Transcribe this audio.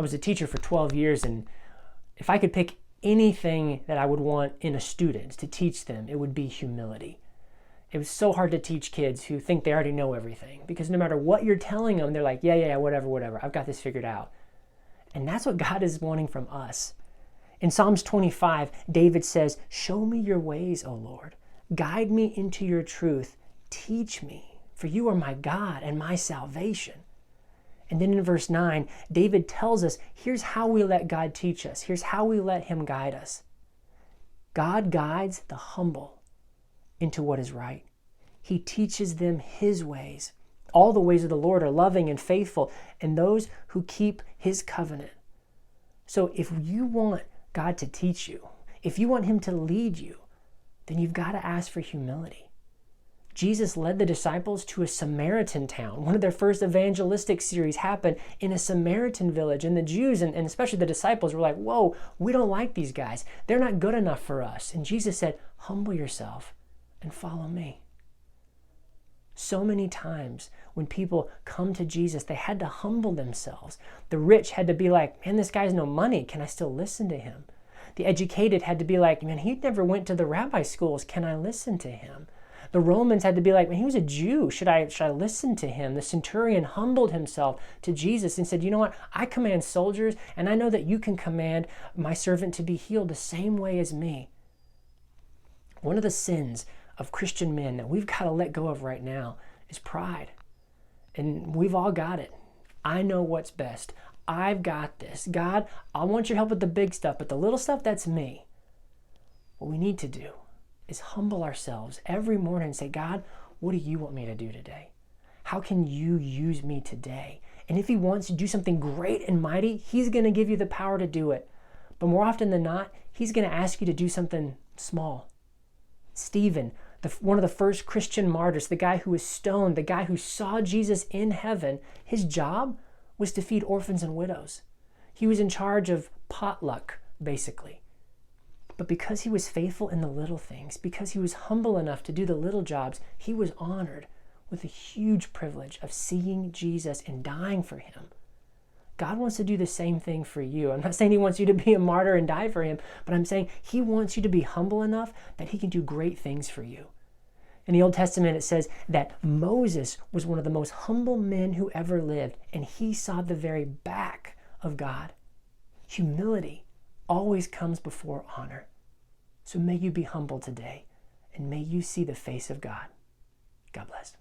I was a teacher for 12 years, and if I could pick anything that I would want in a student to teach them, it would be humility. It was so hard to teach kids who think they already know everything, because no matter what you're telling them, they're like, yeah, whatever, I've got this figured out. And that's what God is wanting from us. In Psalms 25, David says, "Show me your ways, O Lord. Guide me into your truth. Teach me, for you are my God and my salvation." And then in verse 9, David tells us, here's how we let God teach us. Here's how we let him guide us. God guides the humble into what is right. He teaches them his ways. All the ways of the Lord are loving and faithful, and those who keep his covenant. So if you want God to teach you, if you want him to lead you, then you've got to ask for humility. Jesus led the disciples to a Samaritan town. One of their first evangelistic series happened in a Samaritan village. And the Jews, and especially the disciples, were like, whoa, we don't like these guys. They're not good enough for us. And Jesus said, humble yourself and follow me. So many times when people come to Jesus, they had to humble themselves. The rich had to be like, man, this guy has no money. Can I still listen to him? The educated had to be like, man, he never went to the rabbi schools. Can I listen to him? The Romans had to be like, man, he was a Jew. Should I listen to him? The centurion humbled himself to Jesus and said, you know what? I command soldiers, and I know that you can command my servant to be healed the same way as me. One of the sins of Christian men that we've got to let go of right now is pride. And we've all got it. I know what's best. I've got this. God, I want your help with the big stuff, but the little stuff, that's me. What we need to do is humble ourselves every morning and say, God, what do you want me to do today? How can you use me today? And if he wants to do something great and mighty, he's going to give you the power to do it. But more often than not, he's going to ask you to do something small. Stephen, one of the first Christian martyrs, the guy who was stoned, the guy who saw Jesus in heaven, his job was to feed orphans and widows. He was in charge of potluck, basically. But because he was faithful in the little things, because he was humble enough to do the little jobs, he was honored with the huge privilege of seeing Jesus and dying for him. God wants to do the same thing for you. I'm not saying he wants you to be a martyr and die for him, but I'm saying he wants you to be humble enough that he can do great things for you. In the Old Testament, it says that Moses was one of the most humble men who ever lived, and he saw the very back of God. Humility always comes before honor. So may you be humble today, and may you see the face of God. God bless.